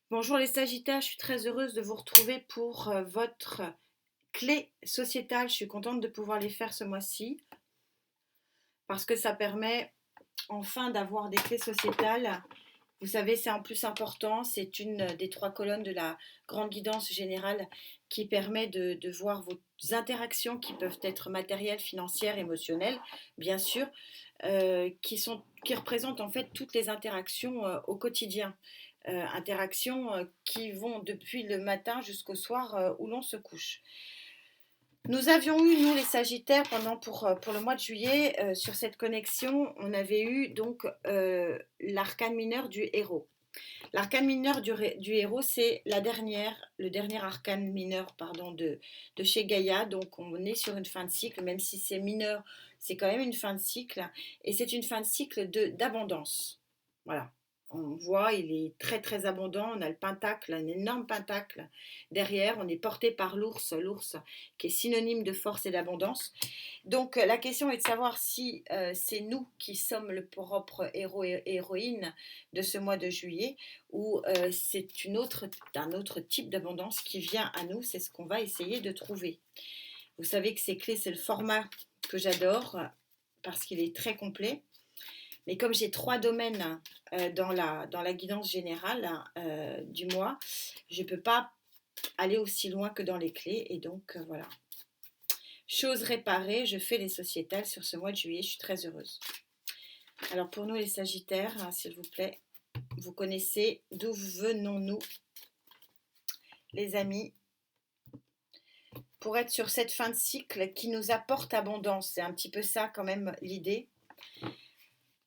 Bonjour les Sagittaires, je suis très heureuse de vous retrouver pour votre clé sociétale. Je suis contente de pouvoir les faire ce mois-ci parce que ça permet enfin d'avoir des clés sociétales. Vous savez, c'est en plus important, c'est une des trois colonnes de la grande guidance générale qui permet de voir vos interactions qui peuvent être matérielles, financières, émotionnelles, bien sûr, qui représentent en fait toutes les interactions au quotidien. Interactions qui vont depuis le matin jusqu'au soir où l'on se couche. Nous avions eu, nous les Sagittaires, pour le mois de juillet, sur cette connexion, on avait eu donc l'arcane mineur du héros. L'arcane mineur du héros, c'est le dernier arcane mineur pardon, de chez Gaïa. Donc on est sur une fin de cycle, même si c'est mineur, c'est quand même une fin de cycle. Et c'est une fin de cycle d'abondance. Voilà. On voit, il est très très abondant. On a le pentacle, un énorme pentacle derrière. On est porté par l'ours qui est synonyme de force et d'abondance. Donc la question est de savoir si c'est nous qui sommes le propre héros et héroïne de ce mois de juillet ou c'est un autre type d'abondance qui vient à nous. C'est ce qu'on va essayer de trouver. Vous savez que ces clés, c'est le format que j'adore parce qu'il est très complet. Mais comme j'ai trois domaines dans la guidance générale du mois, je ne peux pas aller aussi loin que dans les clés. Et donc, voilà. Chose réparée, je fais les sociétales sur ce mois de juillet. Je suis très heureuse. Alors, pour nous, les Sagittaires, hein, s'il vous plaît, vous connaissez d'où venons-nous, les amis, pour être sur cette fin de cycle qui nous apporte abondance. C'est un petit peu ça, quand même, l'idée.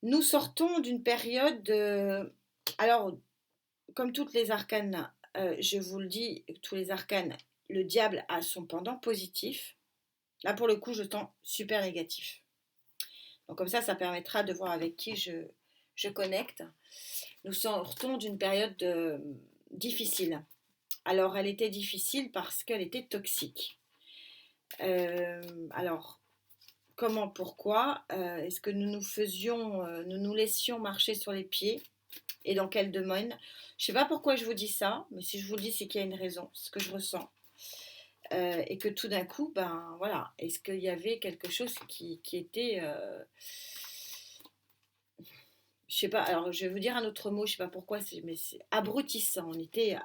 Nous sortons d'une période alors, comme toutes les arcanes, je vous le dis, tous les arcanes, le diable a son pendant positif. Là, pour le coup, je tends super négatif. Donc comme ça permettra de voir avec qui je connecte. Nous sortons d'une période difficile. Alors, elle était difficile parce qu'elle était toxique. Alors, comment, pourquoi est-ce que nous nous laissions marcher sur les pieds et dans quel domaine? Je sais pas pourquoi je vous dis ça, mais si je vous le dis, c'est qu'il y a une raison, c'est ce que je ressens. Et que tout d'un coup, ben voilà, est-ce qu'il y avait quelque chose qui était, je sais pas, alors je vais vous dire un autre mot, je sais pas pourquoi, mais c'est abrutissant. On était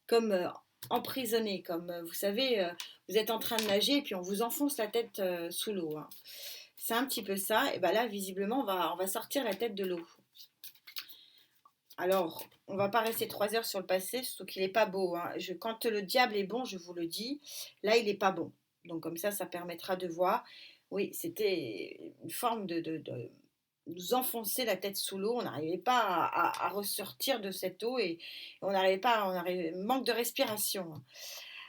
comme emprisonné, comme vous savez, vous êtes en train de nager et puis on vous enfonce la tête sous l'eau, hein. C'est un petit peu ça. Et ben là, visiblement, on va sortir la tête de l'eau. Alors, on va pas rester 3 heures sur le passé, surtout qu'il n'est pas beau, hein. Quand le diable est bon, je vous le dis, là, il n'est pas bon. Donc comme ça permettra de voir. Oui, c'était une forme de nous enfoncer la tête sous l'eau. On n'arrivait pas à ressortir de cette eau et on n'arrivait pas, manque de respiration.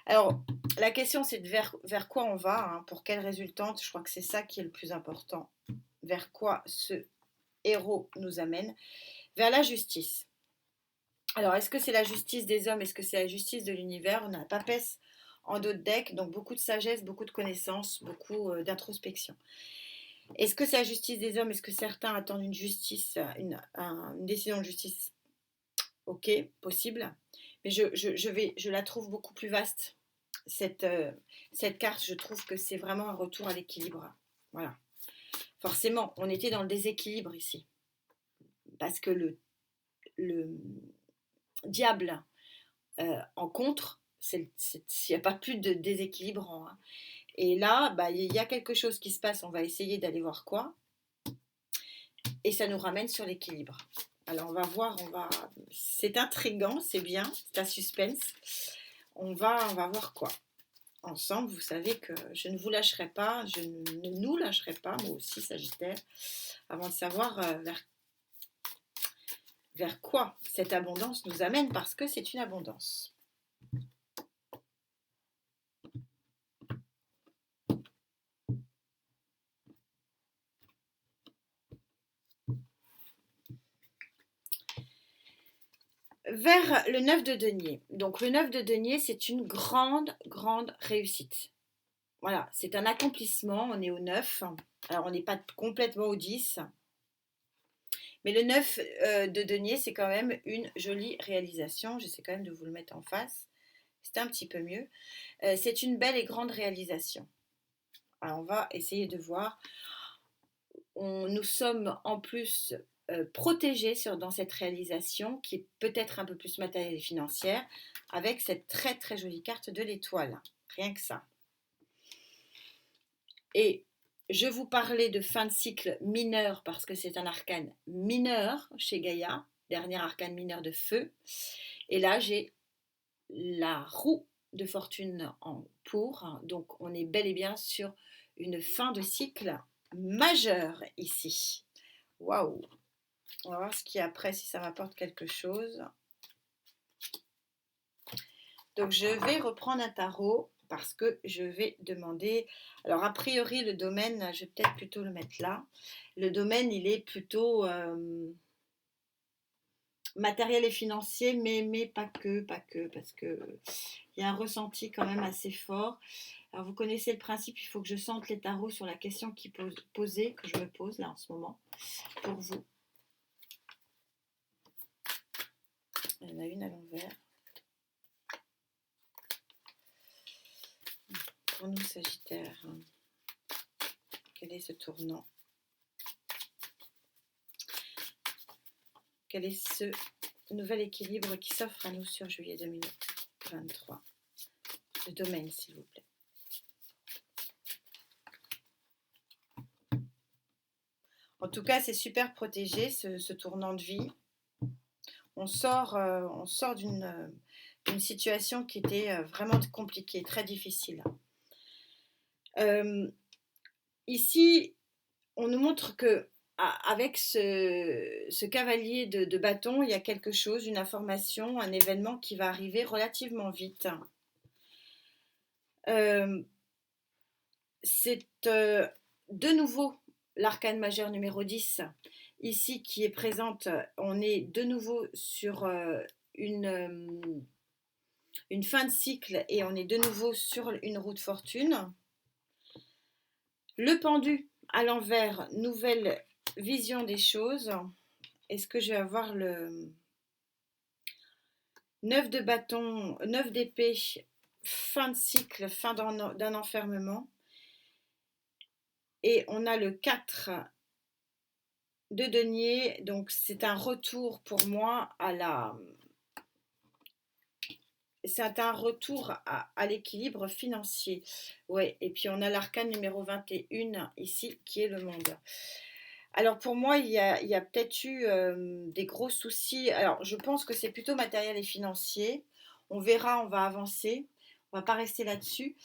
Alors, la question, c'est vers quoi on va, hein, pour quelle résultante. Je crois que c'est ça qui est le plus important. Vers quoi ce héros nous amène? Vers la justice. Alors, est-ce que c'est la justice des hommes? Est-ce que c'est la justice de l'univers? On a la papesse en dos de deck, donc beaucoup de sagesse, beaucoup de connaissances, beaucoup d'introspection. Est-ce que c'est la justice des hommes? Est-ce que certains attendent une justice, une décision de justice? Ok, possible. Mais je la trouve beaucoup plus vaste, cette carte. Je trouve que c'est vraiment un retour à l'équilibre. Voilà. Forcément, on était dans le déséquilibre ici. Parce que le diable en contre, il n'y a pas plus de déséquilibre, hein. Et là, bah, il y a quelque chose qui se passe, on va essayer d'aller voir quoi, et ça nous ramène sur l'équilibre. Alors on va voir, c'est intriguant, c'est bien, c'est un suspense. On va voir quoi. Ensemble, vous savez que je ne vous lâcherai pas, je ne nous lâcherai pas, moi aussi Sagittaire, avant de savoir vers quoi cette abondance nous amène, parce que c'est une abondance. Vers le 9 de denier. Donc le 9 de denier, c'est une grande, grande réussite. Voilà, c'est un accomplissement, on est au 9. Alors on n'est pas complètement au 10, Mais le 9 de denier, c'est quand même une jolie réalisation. J'essaie quand même de vous le mettre en face. C'est un petit peu mieux. C'est une belle et grande réalisation. Alors, on va essayer de voir. Nous sommes en plus protégés dans cette réalisation qui est peut-être un peu plus matérielle et financière avec cette très très jolie carte de l'étoile. Rien que ça. Et je vous parlais de fin de cycle mineur parce que c'est un arcane mineur chez Gaïa, dernier arcane mineur de feu. Et là, j'ai la roue de fortune en pour. Donc, on est bel et bien sur une fin de cycle majeure ici. Waouh! On va voir ce qu'il y a après, si ça m'apporte quelque chose. Donc, je vais reprendre un tarot parce que je vais demander... Alors, a priori, le domaine, je vais peut-être plutôt le mettre là. Le domaine, il est plutôt matériel et financier, mais pas que, parce que il y a un ressenti quand même assez fort. Alors, vous connaissez le principe, il faut que je sente les tarots sur la question que je me pose là en ce moment, pour vous. Il y en a une à l'envers. Pour nous, Sagittaire, quel est ce tournant? Quel est ce nouvel équilibre qui s'offre à nous sur juillet 2023? Le domaine, s'il vous plaît. En tout cas, c'est super protégé, ce tournant de vie. On sort d'une situation qui était vraiment compliquée, très difficile. Ici, on nous montre que avec ce cavalier de bâton, il y a quelque chose, une information, un événement qui va arriver relativement vite. C'est de nouveau l'arcane majeur numéro 10, ici qui est présente. On est de nouveau sur une fin de cycle et on est de nouveau sur une roue de fortune. Le pendu à l'envers, nouvelle vision des choses. Est-ce que je vais avoir le 9 de bâton, 9 d'épée, fin de cycle, fin d'un enfermement. Et on a le 4 de denier, donc c'est un retour pour moi c'est un retour à l'équilibre financier. Ouais, et puis on a l'arcane numéro 21 ici qui est le monde. Alors pour moi, il y a peut-être eu des gros soucis. Alors je pense que c'est plutôt matériel et financier. On verra, on va avancer. On va pas rester là-dessus.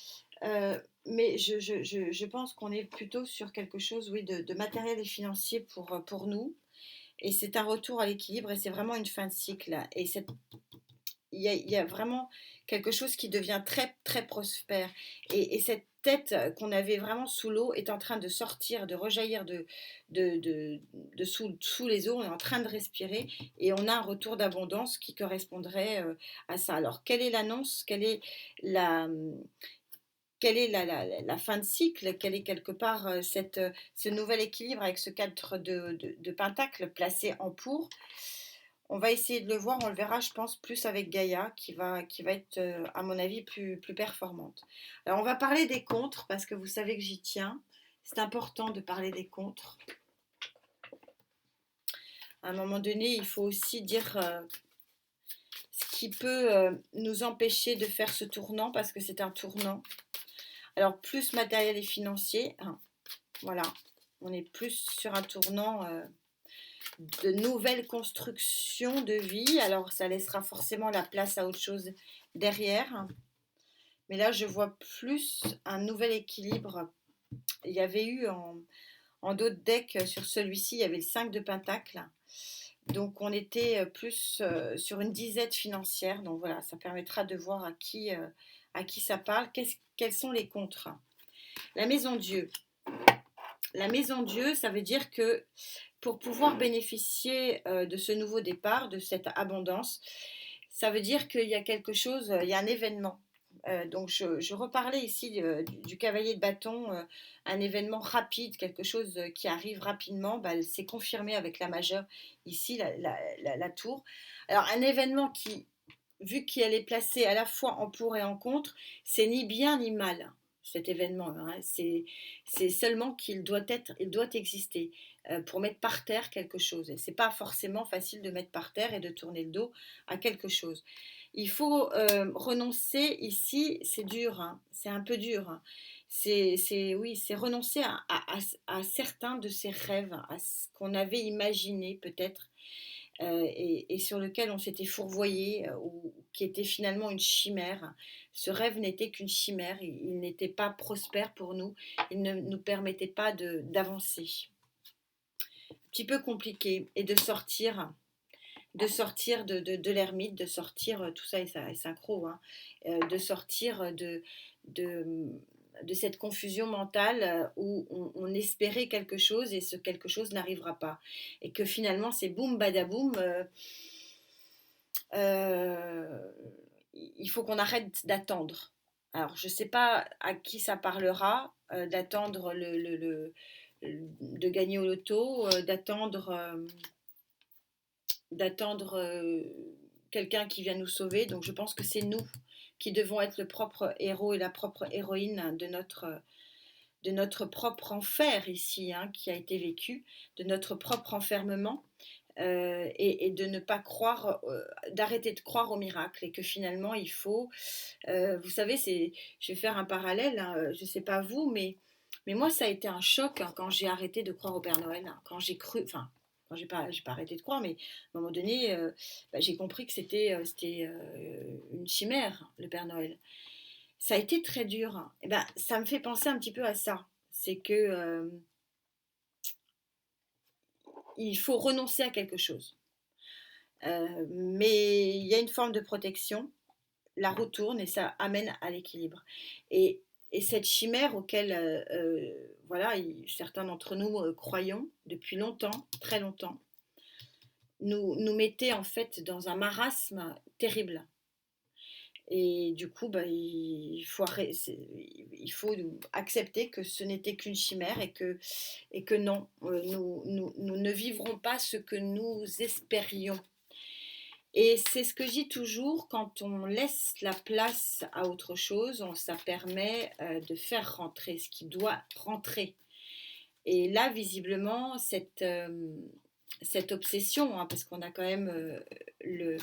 Mais je pense qu'on est plutôt sur quelque chose, oui, de matériel et financier pour nous. Et c'est un retour à l'équilibre et c'est vraiment une fin de cycle. Et il y a vraiment quelque chose qui devient très, très prospère. Et cette tête qu'on avait vraiment sous l'eau est en train de sortir, de rejaillir de sous les eaux. On est en train de respirer et on a un retour d'abondance qui correspondrait à ça. Alors, quelle est l'annonce? La, quelle est la fin de cycle? Quel est quelque part ce nouvel équilibre avec ce 4 de pentacle placé en pour? On va essayer de le voir, on le verra, je pense, plus avec Gaïa, qui va être, à mon avis, plus performante. Alors, on va parler des contres, parce que vous savez que j'y tiens. C'est important de parler des contres. À un moment donné, il faut aussi dire ce qui peut nous empêcher de faire ce tournant, parce que c'est un tournant. Alors, plus matériel et financier, hein, voilà, on est plus sur un tournant de nouvelles constructions de vie. Alors, ça laissera forcément la place à autre chose derrière. Mais là, je vois plus un nouvel équilibre. Il y avait eu en d'autres decks, sur celui-ci, il y avait le 5 de pentacle. Donc, on était plus sur une disette financière. Donc, voilà, ça permettra de voir à qui ça parle. Quels sont les contres? La maison Dieu. La maison Dieu, ça veut dire que pour pouvoir bénéficier de ce nouveau départ, de cette abondance, ça veut dire qu'il y a quelque chose, il y a un événement. Donc je reparlais ici du cavalier de bâton, un événement rapide, quelque chose qui arrive rapidement, bah, c'est confirmé avec la majeure ici, la tour. Alors un événement qui, vu qu'elle est placée à la fois en pour et en contre, c'est ni bien ni mal cet événement, hein. C'est seulement il doit exister pour mettre par terre quelque chose. Et c'est pas forcément facile de mettre par terre et de tourner le dos à quelque chose. Il faut renoncer ici, c'est dur, hein, c'est un peu dur, hein. Oui, c'est renoncer à certains de ces rêves, à ce qu'on avait imaginé peut-être et sur lequel on s'était fourvoyé, ou qui était finalement une chimère. Ce rêve n'était qu'une chimère, il n'était pas prospère pour nous, il ne nous permettait pas d'avancer. Un petit peu compliqué, et de sortir de l'ermite, de sortir, tout ça est synchro, hein, de sortir de, de cette confusion mentale où on espérait quelque chose et ce quelque chose n'arrivera pas. Et que finalement, c'est boum badaboum. Euh, il faut qu'on arrête d'attendre. Alors, je ne sais pas à qui ça parlera, d'attendre de gagner au loto, d'attendre quelqu'un qui vient nous sauver. Donc je pense que c'est nous qui devons être le propre héros et la propre héroïne de notre propre enfer ici, hein, qui a été vécu, de notre propre enfermement. Et de ne pas croire, d'arrêter de croire au miracle et que finalement il faut, vous savez, je vais faire un parallèle, hein, je ne sais pas vous, mais moi ça a été un choc hein, quand j'ai arrêté de croire au Père Noël, hein, quand j'ai cru, enfin, quand j'ai pas arrêté de croire, mais à un moment donné, bah, j'ai compris que c'était une chimère, le Père Noël. Ça a été très dur, hein. Et ben, ça me fait penser un petit peu à ça, c'est que il faut renoncer à quelque chose. Mais il y a une forme de protection, la roue tourne et ça amène à l'équilibre. Et, et cette chimère auquel voilà, certains d'entre nous croyons depuis longtemps, très longtemps, nous mettait en fait dans un marasme terrible. Et du coup, bah, il faut accepter que ce n'était qu'une chimère et que non, nous ne vivrons pas ce que nous espérions. Et c'est ce que je dis toujours, quand on laisse la place à autre chose, ça permet de faire rentrer ce qui doit rentrer. Et là, visiblement, cette obsession, hein, parce qu'on a quand même le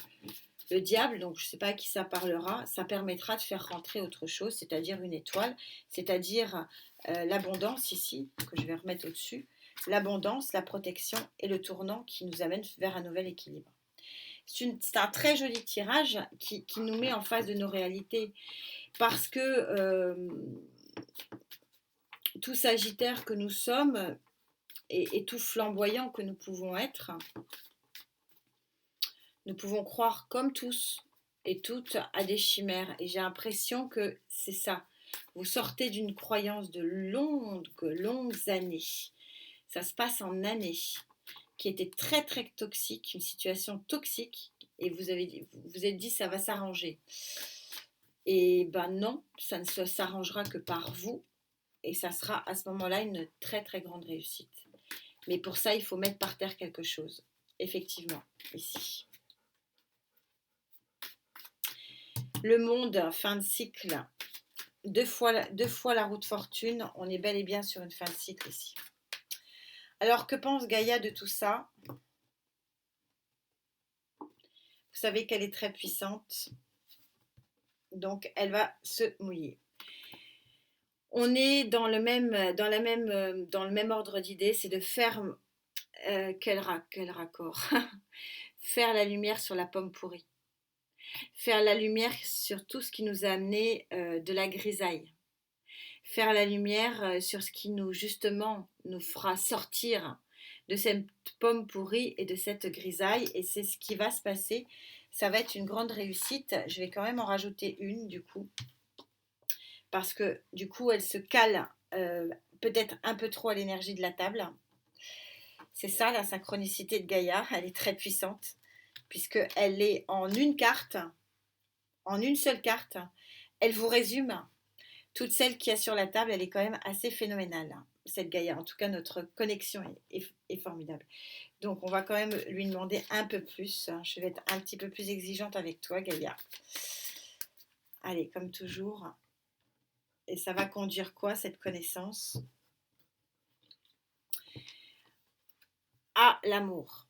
diable, donc je ne sais pas à qui ça parlera, ça permettra de faire rentrer autre chose, c'est-à-dire une étoile, c'est-à-dire l'abondance ici, que je vais remettre au-dessus, l'abondance, la protection et le tournant qui nous amène vers un nouvel équilibre. C'est un très joli tirage qui nous met en face de nos réalités parce que tout sagittaire que nous sommes et tout flamboyant que nous pouvons être, nous pouvons croire comme tous et toutes à des chimères. Et j'ai l'impression que c'est ça. Vous sortez d'une croyance de longues années. Ça se passe en années, qui était très très toxique, une situation toxique, et vous êtes dit ça va s'arranger. Et ben non, ça ne s'arrangera que par vous, et ça sera à ce moment-là une très très grande réussite. Mais pour ça, il faut mettre par terre quelque chose. Effectivement, ici. Le monde, fin de cycle. Deux fois la roue de fortune. On est bel et bien sur une fin de cycle ici. Alors, que pense Gaïa de tout ça? Vous savez qu'elle est très puissante. Donc, elle va se mouiller. On est dans le même ordre d'idées, c'est de faire quel raccord faire la lumière sur la pomme pourrie, faire la lumière sur tout ce qui nous a amené de la grisaille, faire la lumière sur ce qui justement nous fera sortir de cette pomme pourrie et de cette grisaille, et c'est ce qui va se passer. Ça va être une grande réussite. Je vais quand même en rajouter une du coup, parce que du coup elle se cale peut-être un peu trop à l'énergie de la table. C'est ça la synchronicité de Gaïa, elle est très puissante puisqu'elle est en une seule carte, Elle vous résume toute celle qu'il y a sur la table, elle est quand même assez phénoménale, hein, cette Gaïa. En tout cas, notre connexion est formidable. Donc, on va quand même lui demander un peu plus. Je vais être un petit peu plus exigeante avec toi, Gaïa. Allez, comme toujours. Et ça va conduire quoi, cette connaissance? À l'amour.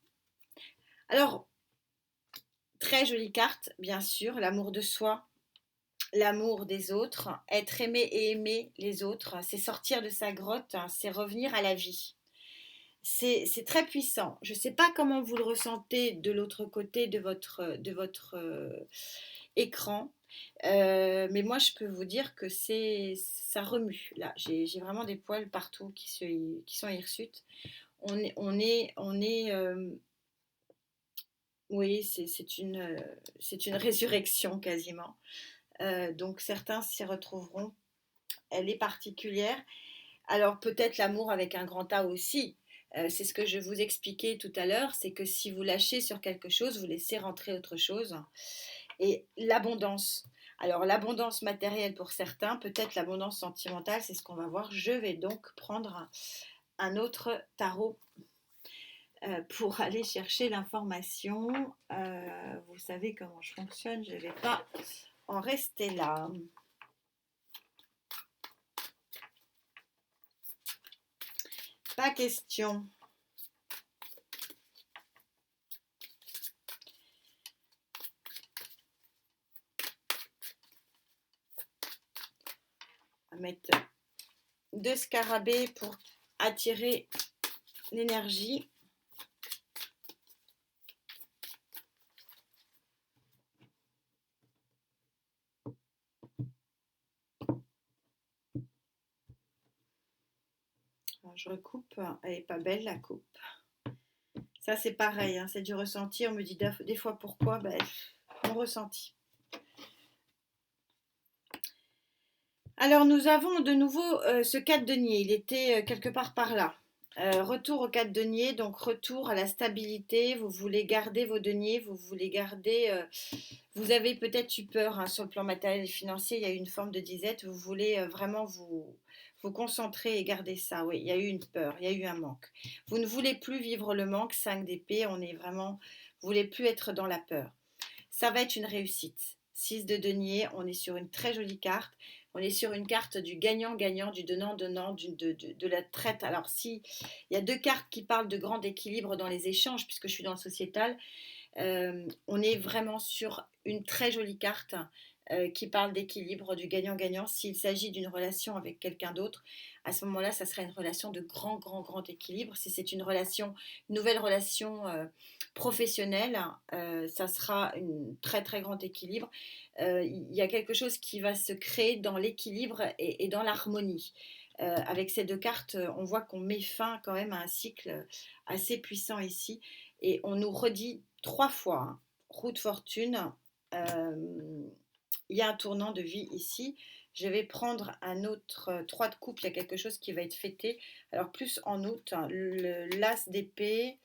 Alors, très jolie carte, bien sûr. L'amour de soi, l'amour des autres. Être aimé et aimer les autres, c'est sortir de sa grotte, c'est revenir à la vie. C'est très puissant. Je ne sais pas comment vous le ressentez de l'autre côté de votre écran, mais moi je peux vous dire que ça remue. Là, j'ai vraiment des poils partout qui sont hirsutes. Oui, c'est une résurrection quasiment. Donc certains s'y retrouveront. Elle est particulière. Alors peut-être l'amour avec un grand A aussi. C'est ce que je vous expliquais tout à l'heure, c'est que si vous lâchez sur quelque chose, vous laissez rentrer autre chose. Et l'abondance. Alors l'abondance matérielle pour certains, peut-être l'abondance sentimentale, c'est ce qu'on va voir. Je vais donc prendre un autre tarot pour aller chercher l'information. Vous savez comment je fonctionne, je ne vais pas en rester là. Pas question. On va mettre 2 scarabées pour attirer l'énergie. Alors, je recoupe. Elle n'est pas belle la coupe. Ça c'est pareil, hein, c'est du ressenti. On me dit des fois pourquoi, ben, mon ressenti. Alors nous avons de nouveau ce 4 denier, il était quelque part par là. Retour au 4 denier, donc retour à la stabilité, vous voulez garder vos deniers, vous voulez garder... vous avez peut-être eu peur, hein, sur le plan matériel et financier, il y a eu une forme de disette, vous voulez vraiment vous concentrer et garder ça. Oui, il y a eu une peur, il y a eu un manque. Vous ne voulez plus vivre le manque, 5 d'épée, on est vraiment... Vous voulez plus être dans la peur. Ça va être une réussite. 6 de denier, on est sur une très jolie carte. On est sur une carte du gagnant-gagnant, du donnant-donnant, de la traite. Alors, si il y a 2 cartes qui parlent de grand équilibre dans les échanges, puisque je suis dans le sociétal, on est vraiment sur une très jolie carte qui parle d'équilibre, du gagnant-gagnant. S'il s'agit d'une relation avec quelqu'un d'autre, à ce moment-là, ça sera une relation de grand, grand, grand équilibre. Si c'est une nouvelle relation professionnelle, ça sera un très, très grand équilibre. Il y a quelque chose qui va se créer dans l'équilibre et dans l'harmonie. Avec ces 2 cartes, on voit qu'on met fin quand même à un cycle assez puissant ici. Et on nous redit 3 fois, hein, roue de fortune, il y a un tournant de vie ici. Je vais prendre un autre 3 de coupe, il y a quelque chose qui va être fêté. Alors plus en août, hein, l'as d'épée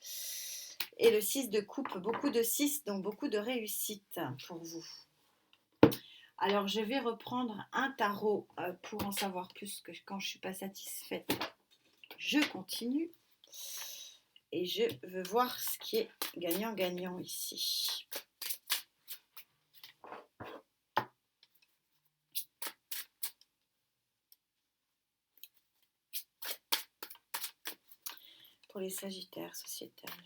et le 6 de coupe, beaucoup de 6, donc beaucoup de réussite pour vous. Alors je vais reprendre un tarot pour en savoir plus, que quand je ne suis pas satisfaite, je continue. Et je veux voir ce qui est gagnant-gagnant ici. Pour les sagittaires, sociétaires,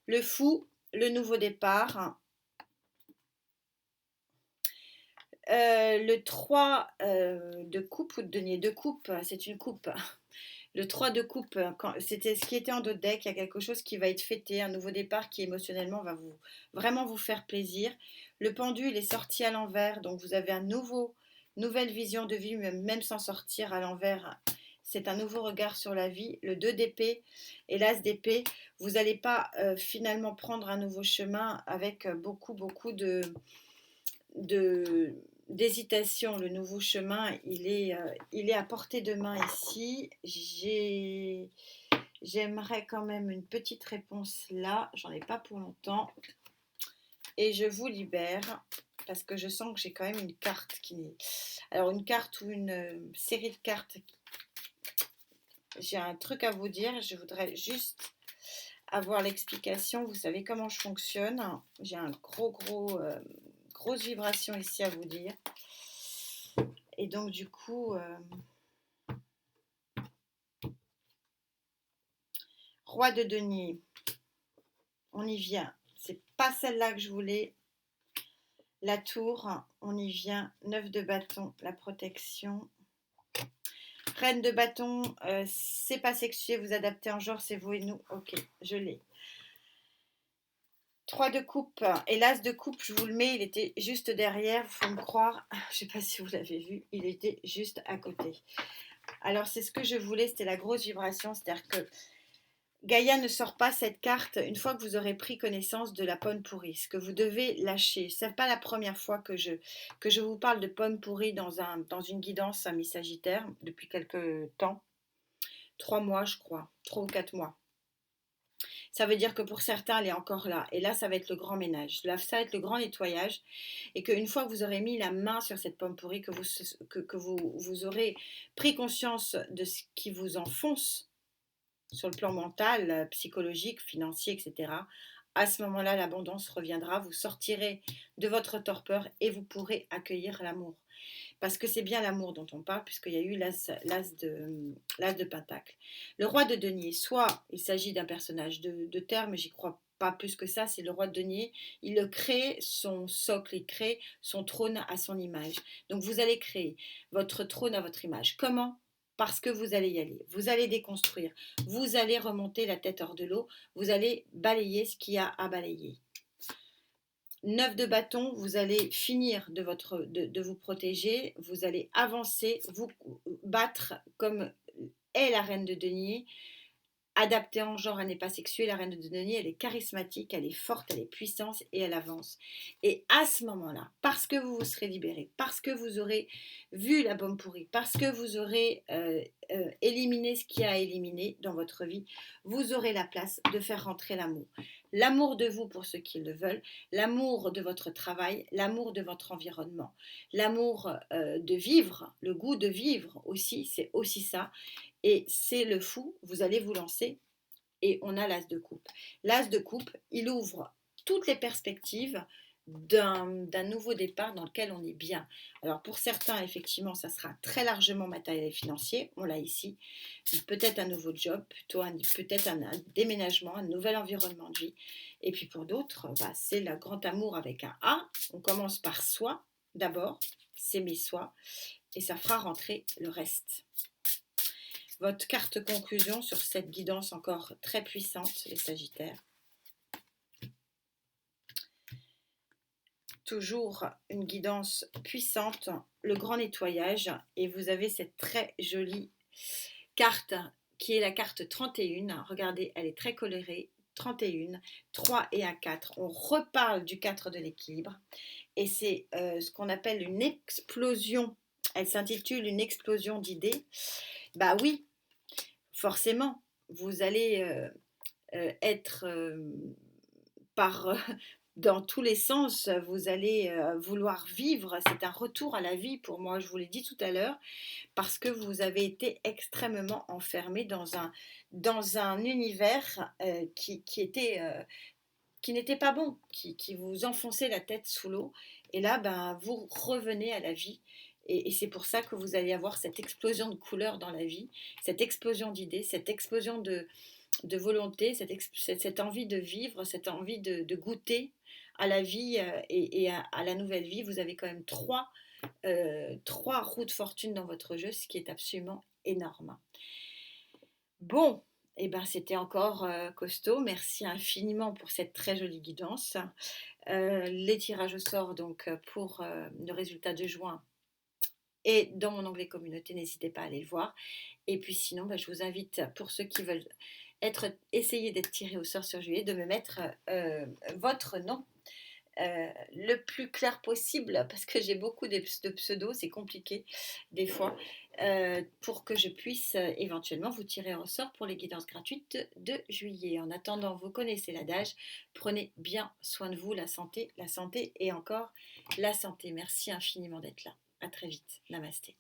le fou, le nouveau départ. Le 3 de coupe ou de denier, de coupe, c'est une coupe. Le 3 de coupe, c'était ce qui était en dos de deck, il y a quelque chose qui va être fêté, un nouveau départ qui émotionnellement va vraiment vous faire plaisir. Le pendule est sorti à l'envers, donc vous avez nouvelle vision de vie, même sans sortir à l'envers. C'est un nouveau regard sur la vie. Le 2 d'épée et l'as d'épée, vous n'allez pas finalement prendre un nouveau chemin avec beaucoup, beaucoup de d'hésitation, le nouveau chemin, il est à portée de main ici. J'aimerais quand même une petite réponse là, j'en ai pas pour longtemps. Et je vous libère parce que je sens que j'ai quand même une carte qui n'est... Alors une carte ou une série de cartes. J'ai un truc à vous dire, je voudrais juste avoir l'explication. Vous savez comment je fonctionne. J'ai un grosse vibration ici à vous dire. Et donc du coup, roi de denier, on y vient. C'est pas celle-là que je voulais. La tour, on y vient. 9 de bâton, la protection. Reine de bâton, c'est pas sexué, vous adaptez en genre, c'est vous et nous. Ok, je l'ai. 3 de coupe et l'as de coupe, je vous le mets, il était juste derrière, il faut me croire. Je sais pas si vous l'avez vu, il était juste à côté. Alors c'est ce que je voulais, c'était la grosse vibration, c'est-à-dire que Gaïa ne sort pas cette carte une fois que vous aurez pris connaissance de la pomme pourrie, ce que vous devez lâcher. Ce n'est pas la première fois que je vous parle de pomme pourrie dans une guidance à mi-sagittaire depuis quelques temps. 3 mois, je crois, 3 ou 4 mois. Ça veut dire que pour certains, elle est encore là. Et là, ça va être le grand ménage. Là, ça va être le grand nettoyage. Et qu'une fois que vous aurez mis la main sur cette pomme pourrie, que vous aurez pris conscience de ce qui vous enfonce sur le plan mental, psychologique, financier, etc., à ce moment-là, l'abondance reviendra. Vous sortirez de votre torpeur et vous pourrez accueillir l'amour. Parce que c'est bien l'amour dont on parle, puisqu'il y a eu l'as de Pentacle. Le roi de denier, soit il s'agit d'un personnage de terme, j'y crois pas plus que ça, c'est le roi de denier. Il crée son socle, il crée son trône à son image. Donc vous allez créer votre trône à votre image. Comment ? Parce que vous allez y aller, vous allez déconstruire, vous allez remonter la tête hors de l'eau, vous allez balayer ce qu'il y a à balayer. 9 de bâton, vous allez finir de vous protéger, vous allez avancer, vous battre comme est la reine de denier. Adaptée en genre, elle n'est pas sexuée, la reine de denier, elle est charismatique, elle est forte, elle est puissante et elle avance. Et à ce moment-là, parce que vous vous serez libéré, parce que vous aurez vu la pomme pourrie, parce que vous aurez éliminé ce qui a éliminé dans votre vie, vous aurez la place de faire rentrer l'amour. L'amour de vous pour ceux qui le veulent, l'amour de votre travail, l'amour de votre environnement, l'amour de vivre, le goût de vivre aussi, c'est aussi ça. Et c'est le fou, vous allez vous lancer et on a l'as de coupe. L'as de coupe, il ouvre toutes les perspectives d'un nouveau départ dans lequel on est bien. Alors pour certains, effectivement, ça sera très largement matériel et financier, on l'a ici, peut-être un nouveau job, peut-être un déménagement, un nouvel environnement de vie. Et puis pour d'autres, c'est le grand amour avec un A. On commence par soi d'abord, s'aimer soi, et ça fera rentrer le reste. Votre carte conclusion sur cette guidance encore très puissante, les Sagittaires. Toujours une guidance puissante, le grand nettoyage. Et vous avez cette très jolie carte qui est la carte 31. Regardez, elle est très colorée. 31, 3 et un 4. On reparle du 4 de l'équilibre. Et c'est ce qu'on appelle une explosion. Elle s'intitule une explosion d'idées. Bah oui, forcément, vous allez être dans tous les sens, vous allez vouloir vivre. C'est un retour à la vie pour moi, je vous l'ai dit tout à l'heure, parce que vous avez été extrêmement enfermé dans un univers qui n'était pas bon, qui vous enfonçait la tête sous l'eau. Et là, vous revenez à la vie. Et c'est pour ça que vous allez avoir cette explosion de couleurs dans la vie, cette explosion d'idées, cette explosion de volonté, cette envie de vivre, cette envie de goûter à la vie et à la nouvelle vie. Vous avez quand même trois roues de fortune dans votre jeu, ce qui est absolument énorme. Bon, et c'était encore costaud. Merci infiniment pour cette très jolie guidance. Les tirages au sort donc pour le résultat de juin et dans mon onglet communauté, n'hésitez pas à aller le voir. Et puis sinon, je vous invite, pour ceux qui veulent essayer d'être tirés au sort sur juillet, de me mettre votre nom le plus clair possible, parce que j'ai beaucoup de pseudos, c'est compliqué des fois, pour que je puisse éventuellement vous tirer un sort pour les guidances gratuites de juillet. En attendant, vous connaissez l'adage, prenez bien soin de vous, la santé et encore la santé. Merci infiniment d'être là. À très vite. Namasté.